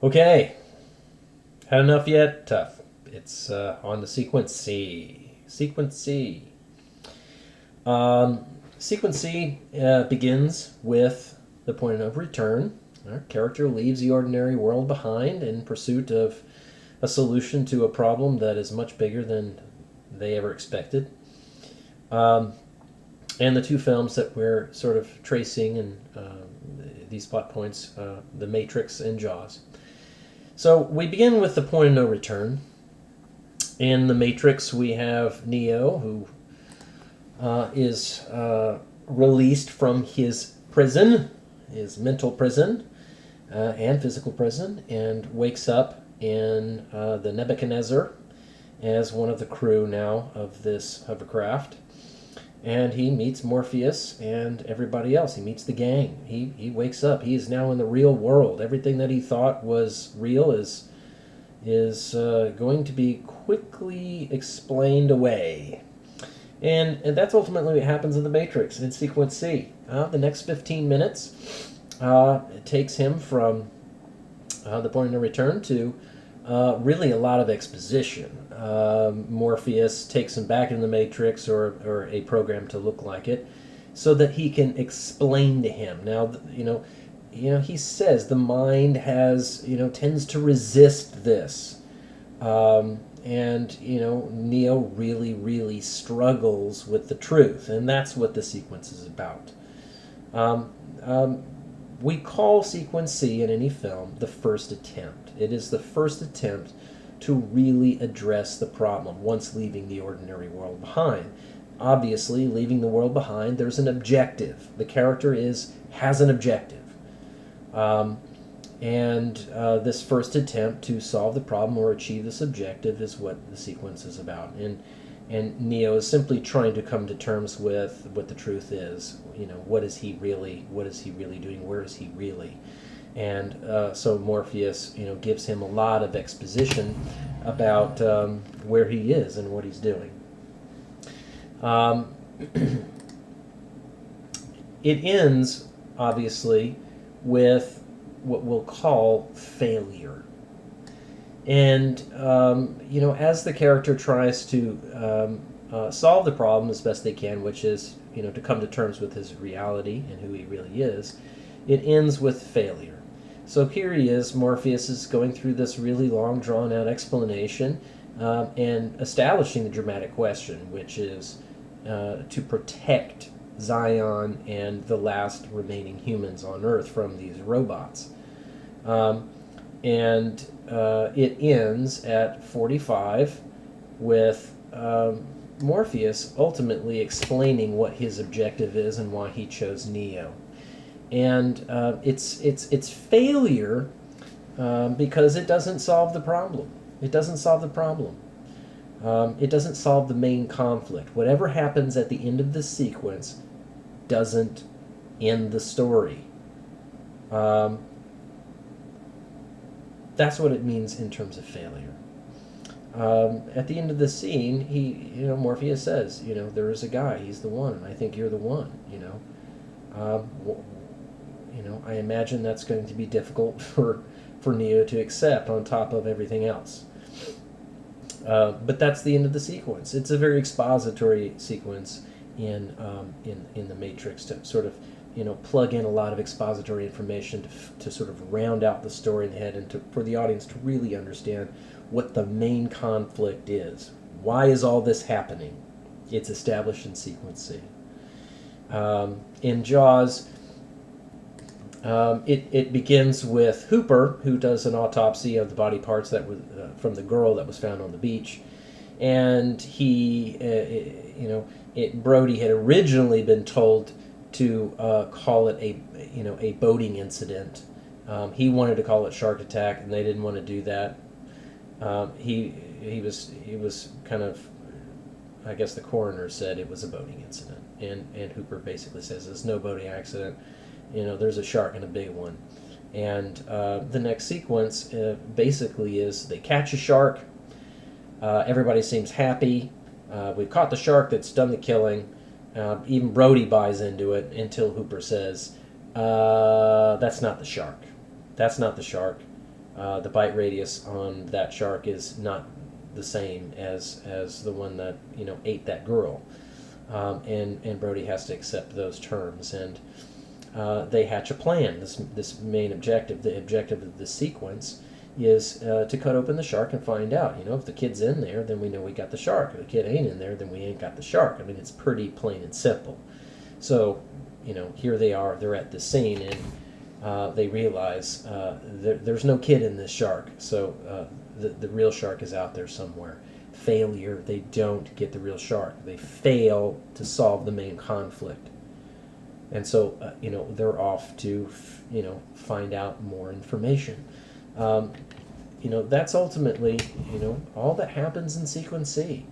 Okay, had enough yet? Tough. It's on to sequence C. Sequence C. Um, Sequence C begins with the point of return. Our character leaves the ordinary world behind in pursuit of a solution to a problem that is much bigger than they ever expected. Um, and the two films that we're sort of tracing and these plot points, The Matrix and Jaws. So we begin with the point of no return. In The Matrix, we have Neo, who is released from his prison, his mental prison and physical prison, and wakes up in the Nebuchadnezzar as one of the crew now of this hovercraft. And he meets Morpheus and everybody else. He meets the gang. He wakes up. He is now in the real world. Everything that he thought was real is going to be quickly explained away. And that's ultimately what happens in The Matrix in Sequence C. The next 15 minutes, it takes him from the point of no return to really a lot of exposition. Morpheus takes him back in the Matrix or a program to look like it, so that he can explain to him. Now, he says the mind has, tends to resist this. And Neo really, really struggles with the truth, and that's what the sequence is about. Um, um, we call sequence C in any film the first attempt. It is the first attempt to really address the problem once leaving the ordinary world behind. Obviously, leaving the world behind, there's an objective. The character has an objective. Um, and this first attempt to solve the problem or achieve this objective is what the sequence is about. And Neo is simply trying to come to terms with what the truth is. What is he really? What is he really doing? Where is he really? And so Morpheus, gives him a lot of exposition about where he is and what he's doing. Um, it ends, obviously, with what we'll call failure. And, as the character tries to solve the problem as best they can, which is, to come to terms with his reality and who he really is, it ends with failure. So here he is, Morpheus is going through this really long, drawn-out explanation and establishing the dramatic question, which is to protect Zion and the last remaining humans on Earth from these robots. Um, and it ends at 45 with Morpheus ultimately explaining what his objective is and why he chose Neo. And it's failure because it doesn't solve the problem. It doesn't solve the problem. It doesn't solve the main conflict. Whatever happens at the end of this sequence doesn't end the story. That's what it means in terms of failure. At the end of the scene, Morpheus says, there is a guy. He's the one, and I think you're the one. Um, I imagine that's going to be difficult for Neo to accept on top of everything else. But that's the end of the sequence. It's a very expository sequence in the Matrix to sort of plug in a lot of expository information to sort of round out the story in the head and for the audience to really understand what the main conflict is. Why is all this happening? It's established in sequence C. In Jaws, it begins with Hooper, who does an autopsy of the body parts that was from the girl that was found on the beach, and Brody had originally been told to call it a boating incident. He wanted to call it shark attack, and they didn't want to do that. He was kind of, I guess the coroner said it was a boating incident, and Hooper basically says it's no boating accident. There's a shark and a big one. And the next sequence basically is they catch a shark. Everybody seems happy. We've caught the shark that's done the killing. Even Brody buys into it until Hooper says, that's not the shark. That's not the shark. the bite radius on that shark is not the same as the one that ate that girl, and Brody has to accept those terms, and they hatch a plan. This main objective, the objective of this sequence, is to cut open the shark and find out. If the kid's in there, then we know we got the shark. If the kid ain't in there, then we ain't got the shark. I mean, it's pretty plain and simple. So, here they are. They're at the scene, and they realize there's no kid in this shark. So the real shark is out there somewhere. Failure. They don't get the real shark. They fail to solve the main conflict. And so, they're off to, find out more information. That's ultimately, all that happens in Sequence C.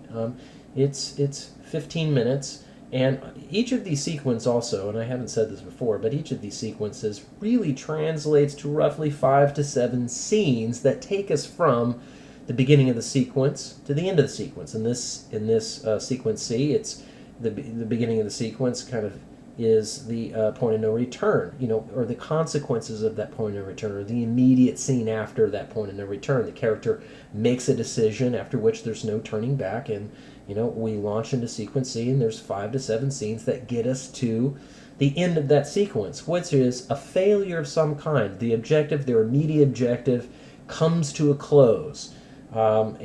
It's 15 minutes, and each of these sequences also, and I haven't said this before, but each of these sequences really translates to roughly 5 to 7 scenes that take us from the beginning of the sequence to the end of the sequence. In this Sequence C, it's the beginning of the sequence kind of is the point of no return, or the consequences of that point of no return, or the immediate scene after that point of no return. The character makes a decision after which there's no turning back, and we launch into Sequence C, and there's 5 to 7 scenes that get us to the end of that sequence, which is a failure of some kind. The objective, their immediate objective, comes to a close. And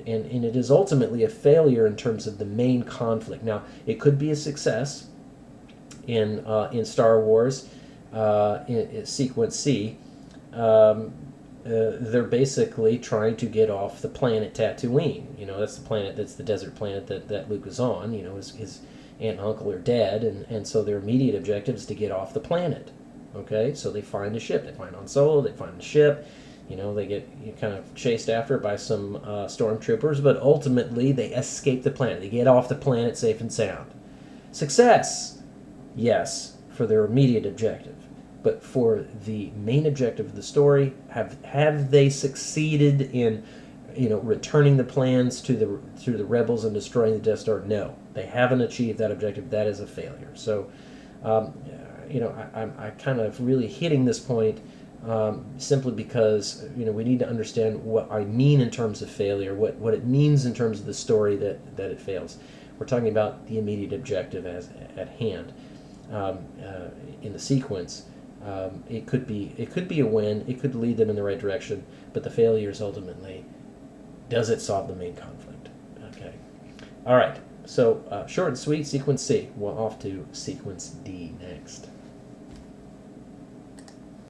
it is ultimately a failure in terms of the main conflict. Now, it could be a success. In Star Wars, in Sequence C, they're basically trying to get off the planet Tatooine. That's the planet, that's the desert planet that Luke is on. His aunt and uncle are dead, and so their immediate objective is to get off the planet. Okay, so they find a ship. They find Han Solo. They find the ship. They get kind of chased after by some stormtroopers, but ultimately they escape the planet. They get off the planet safe and sound. Success! Yes, for their immediate objective. But for the main objective of the story, have they succeeded in, returning the plans to the rebels and destroying the Death Star? No, they haven't achieved that objective. That is a failure. So, I'm kind of really hitting this point simply because we need to understand what I mean in terms of failure, what it means in terms of the story that it fails. We're talking about the immediate objective at hand. In the sequence, it could be a win. It could lead them in the right direction, but the failure is ultimately, does it solve the main conflict? Okay, all right. So short and sweet, Sequence C. We're off to Sequence D next.